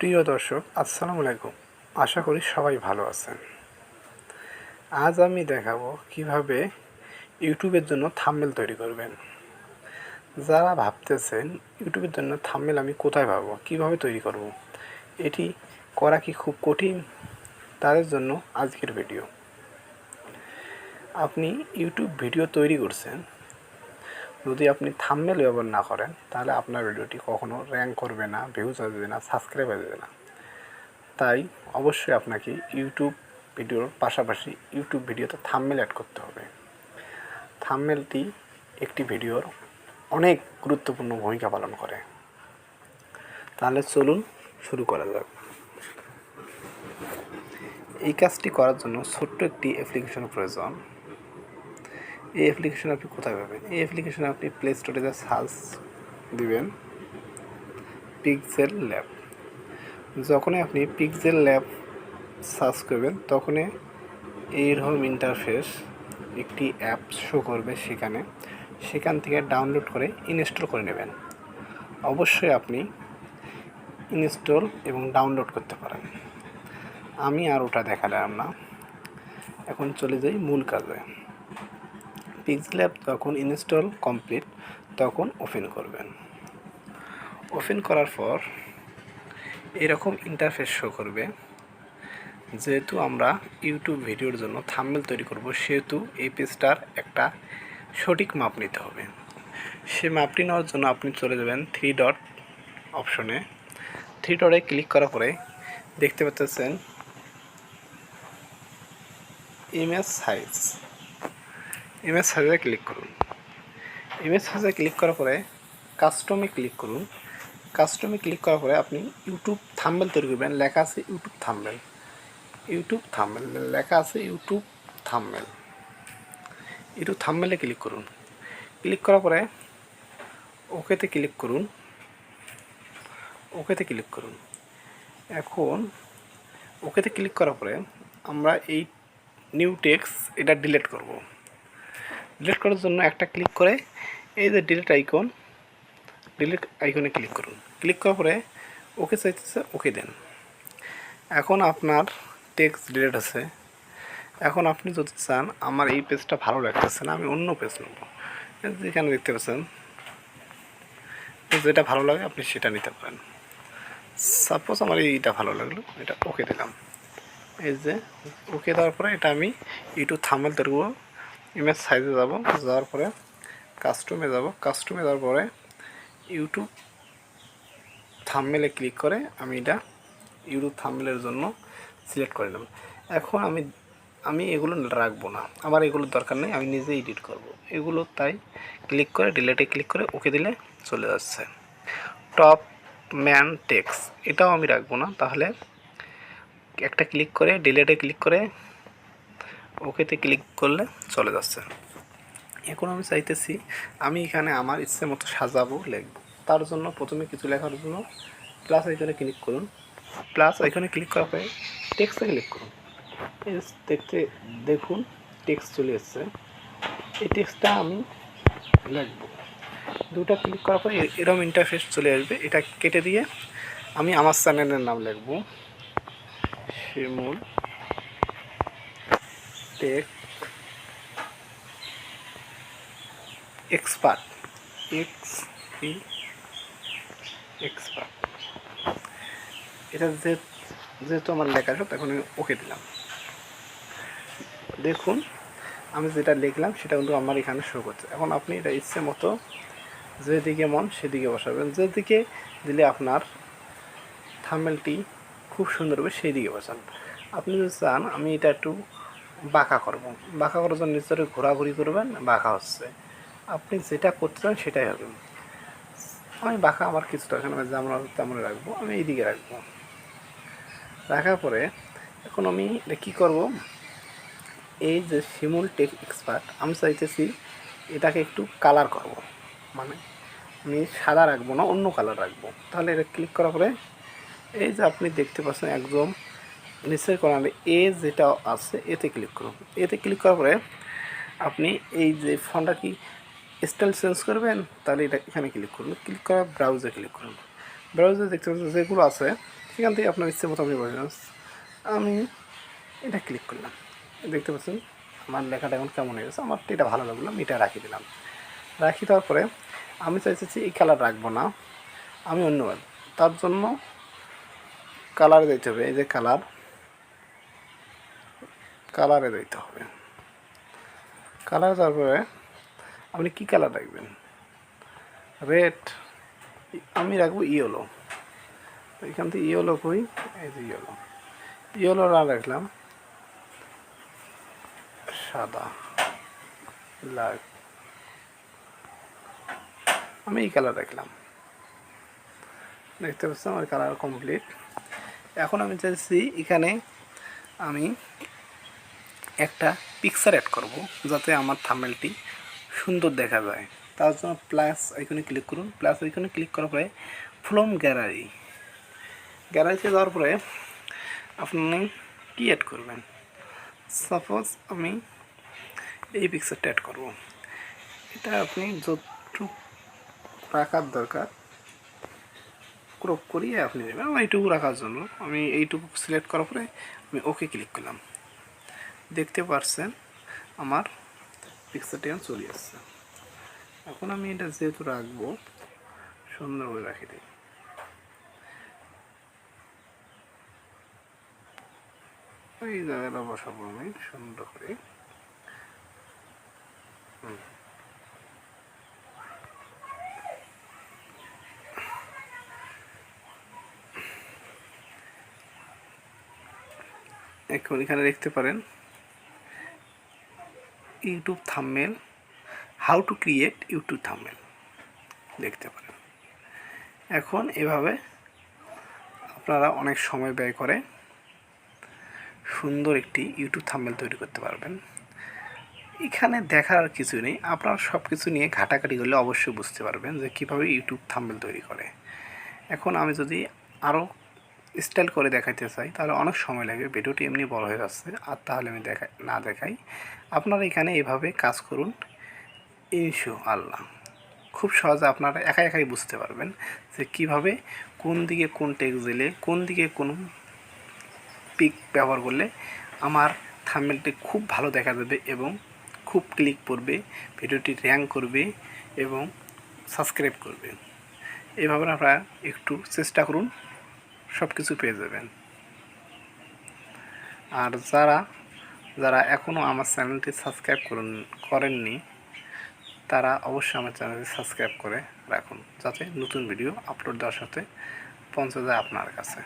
প্রিয় দর্শক, আসসালামু আলাইকুম। আশা করি সবাই ভালো আছেন। আজ আমি দেখাবো কিভাবে ইউটিউবের জন্য থাম্বনেল তৈরি করবেন। যারা ভাবতেছেন ইউটিউবের জন্য থাম্বনেল আমি কোথায় পাবো, কিভাবে তৈরি করব, এটি করা কি খুব কঠিন? তাদের জন্য আজকের ভিডিও। আপনি ইউটিউব ভিডিও তৈরি করছেন, যদি আপনি থাম্বনেল ব্যবহার না করেন তাহলে আপনার ভিডিওটি কখনো র্যাঙ্ক করবে না, ভিউজ আসবে না, সাবস্ক্রাইব আসবে না। তাই অবশ্যই আপনাকে ইউটিউব ভিডিওর পাশাপাশি ইউটিউব ভিডিওতে থাম্বনেল অ্যাড করতে হবে। থাম্বনেলটি একটি ভিডিওর অনেক গুরুত্বপূর্ণ ভূমিকা পালন করে। তাহলে চলুন শুরু করা যাক। এই কাজটি করার জন্য ছোট্ট একটি অ্যাপ্লিকেশনের প্রয়োজন। এই অ্যাপ্লিকেশন আপনি কোথায় পাবেন? এই অ্যাপ্লিকেশনে আপনি প্লে স্টোরে যা সার্চ দিবেন পিক্সেল ল্যাব। যখনই আপনি পিক্সেল ল্যাব সার্চ করবেন তখনই এইরকম ইন্টারফেস একটি অ্যাপ শো করবে। সেখান থেকে ডাউনলোড করে ইনস্টল করে নেবেন। অবশ্যই আপনি ইনস্টল এবং ডাউনলোড করতে পারেন। আমি আর ওটা দেখালাম না, এখন চলে যাই মূল কাজে। পিক্সেল অ্যাপ যখন ইনস্টল কমপ্লিট তখন ওপেন করবেন। ওপেন করার পর এরকম ইন্টারফেস শো করবে। যেহেতু আমরা ইউটিউব ভিডিওর জন্য থাম্বনেল তৈরি করব, সেহেতু এই পেজটার একটা সঠিক মাপ নিতে হবে। সে মাপটি নেওয়ার জন্য আপনি চলে যাবেন থ্রি ডট অপশনে। থ্রি ডটে ক্লিক করার পরে দেখতে পাচ্ছেন ইমেজ সাইজে ক্লিক করুন। ইমেজ সাইজে ক্লিক করার পরে কাস্টমে ক্লিক করুন। কাস্টমে ক্লিক করার পরে আপনি ইউটিউব থাম্বনেল তৈরি করবেন। লেখা আছে ইউটিউব থাম্বনেল লেখা আছে ইউটিউব থাম্বনেলে ক্লিক করুন। ক্লিক করার পরে ওকেতে ক্লিক করুন। এখন ওকেতে ক্লিক করার পরে আমরা এই নিউ টেক্সট এটা ডিলিট করব। ডিলিট করার জন্য একটা ক্লিক করে এই যে ডিলিট আইকনে ক্লিক করুন। ক্লিক করার পরে ওকে চাইতেছে, ওকে দেন। এখন আপনার টেক্সট ডিলিট আছে। এখন আপনি যদি চান আমার এই পেজটা ভালো লাগতেছে না, আমি অন্য পেজ নেব, যেখানে দেখতে পাচ্ছেন যেটা ভালো লাগে আপনি সেটা নিতে পারেন। সাপোজ আমার এইটা ভালো লাগলো, এটা ওকে দিলাম। এই যে ওকে দেওয়ার পরে এটা আমি ইউটিউব থাম্বনেল তৈরি করব। ইমেজ সাইজে যাওয়ার পরে কাস্টমে যাওয়ার পরে ইউটিউব থাম্বনেলে ক্লিক করে আমি এটা ইউটিউব থাম্বনেলের জন্য সিলেক্ট করে নেব। এখন আমি এগুলো রাখবো না, আমার এগুলোর দরকার নেই, আমি নিজে এডিট করব এগুলো। তাই ক্লিক করে ডিলেটে ক্লিক করে ওকে দিলে চলে যাচ্ছে। টপ ম্যান টেক্সট এটাও আমি রাখবো না, তাহলে একটা ক্লিক করে ডিলেটে ক্লিক করে ওকেতে ক্লিক করলে চলে যাচ্ছে। এখন আমি চাইতেছি আমি এখানে আমার ইচ্ছে মতো সাজাবো, লিখব। তার জন্য প্রথমে কিছু লেখার জন্য প্লাস আইকনে ক্লিক করুন। প্লাস আইকনে ক্লিক করার পরে টেক্সটে ক্লিক করুন। দেখুন টেক্সট চলে এসছে। এই টেক্সটটা আমি লিখব। দুটা ক্লিক করার পরে এরকম ইন্টারফেস চলে আসবে। এটা কেটে দিয়ে আমি আমার চ্যানেলের নাম লিখব, শিমুল টেক এক্সপার্ট। এটা যেহেতু আমার লেখা আছে তখন আমি ওকে দিলাম। দেখুন আমি যেটা লিখলাম সেটা কিন্তু আমার এখানে শো করছে। এখন আপনি এটা ইচ্ছে মতো যেদিকে মন সেদিকে বসাবেন। যেদিকে দিলে আপনার থাম্বনেলটি খুব সুন্দর হবে সেই দিকে বসান। আপনি যদি চান আমি এটা একটু বাঁকা করার জন্য নিচে ঘোরাঘুরি করবেন, বাঁকা হচ্ছে। আপনি যেটা করতে চান সেটাই হবে। আমি বাঁকা আমার কিছু দরকার নেই, যেমন তেমন রাখবো, আমি এইদিকে রাখবো। রাখার পরে এখন আমি কী করব, এই যে শিমুল টেক এক্সপার্ট আমি চাইতেছি এটাকে একটু কালার করব, মানে আমি সাদা রাখবো না, অন্য কালার রাখবো। তাহলে এটা ক্লিক করার পরে এই যে আপনি দেখতে পাচ্ছেন একদম নিচের কর্নারে এ যেটা আছে এতে ক্লিক করুন। এতে ক্লিক করার পরে আপনি এই যে ফন্টটা কি স্টাইল চেঞ্জ করবেন, তাহলে এটা এখানে ক্লিক করুন। ক্লিক করা ব্রাউজে ক্লিক করুন। ব্রাউজে দেখতে পাচ্ছেন যেগুলো আছে সেখান থেকে আপনার ইচ্ছে মতো আপনি বসবেন। আমি এটা ক্লিক করলাম, দেখতে পাচ্ছেন আমার লেখাটা এখন কেমন হয়ে গেছে। আমার এটা ভালো লাগলো, আমি এটা রাখি দিলাম। রাখি দেওয়ার পরে আমি চাইছি এই কালার রাখবো না, আমি অন্য তার জন্য কালারে দিতে হবে। এই যে কালারে দিতে হবে। কালার দেওয়ার পরে আপনি কী কালার রাখবেন? রেড, আমি রাখবো ইয়েলো। এখান থেকে ইয়েলো কই, এই যে ইয়েলো না রাখলাম সাদা, লাল, আমি এই কালার রাখলাম। দেখতে পাচ্ছি আমার কালার কমপ্লিট। এখন আমি চাইছি এখানে আমি একটা পিকচার অ্যাড করব যাতে আমার থাম্বনেলটি সুন্দর দেখা যায়। তার জন্য প্লাস আইকনে ক্লিক করুন। প্লাস আইকনে ক্লিক করার পরে ফ্রম গ্যালারিতে যাওয়ার পরে আপনি কি অ্যাড করবেন? সাপোজ আমি এই পিকচারটা অ্যাড করব। এটা আপনি যতটুকু রাখার দরকার ক্রপ করিয়ে আপনি দেবেন। আমার এইটুকু রাখার জন্য আমি এইটুকু সিলেক্ট করার পরে আমি ওকে ক্লিক করলাম। দেখতে পাচ্ছেন আমার পিকচারটি এখন চলে আসছে। এখন আমি এটা যেহেতু রাখবো, সুন্দরভাবে রাখি দিই। এই জায়গাটা বসাবো আমি সুন্দর করে। এখন এখানে দেখতে পারেন YouTube thumbnail, how to create YouTube thumbnail দেখতে পারেন। এখন এভাবে আপনারা অনেক সময় ব্যয় করে সুন্দর একটি ইউটিউব থাম্বনেল তৈরি করতে পারবেন। এখানে দেখার কিছু নেই, আপনারা সব কিছু নিয়ে ঘাটাঘাটি করলে অবশ্যই বুঝতে পারবেন যে কীভাবে ইউটিউব থাম্বনেল তৈরি করে। এখন আমি যদি আরও স্টাইল করে দেখাইতে চাই তাহলে অনেক সময় লাগে, ভিডিওটি এমনি বড় হয়ে যাচ্ছে। আর তাহলে আমি দেখাই। আপনারা এখানে এভাবে কাজ করুন, ইনশাআল্লাহ খুব সহজে আপনারা একাই বুঝতে পারবেন যে কীভাবে কোন দিকে কোন টেক্সট দিলে, কোন দিকে কোন পিক ব্যবহার করলে আমার থাম্বনেলটি খুব ভালো দেখা যাবে এবং খুব ক্লিক পড়বে, ভিডিওটি র্যাঙ্ক করবে এবং সাবস্ক্রাইব করবে। এভাবে আপনারা একটু চেষ্টা করুন, সব কিছু পেয়ে যাবেন। আর যারা এখনও আমার চ্যানেলটি সাবস্ক্রাইব করেননি তারা অবশ্যই আমার চ্যানেলটি সাবস্ক্রাইব করে রাখুন, যাতে নতুন ভিডিও আপলোড দেওয়ার সাথে পৌঁছে যায় আপনার কাছে।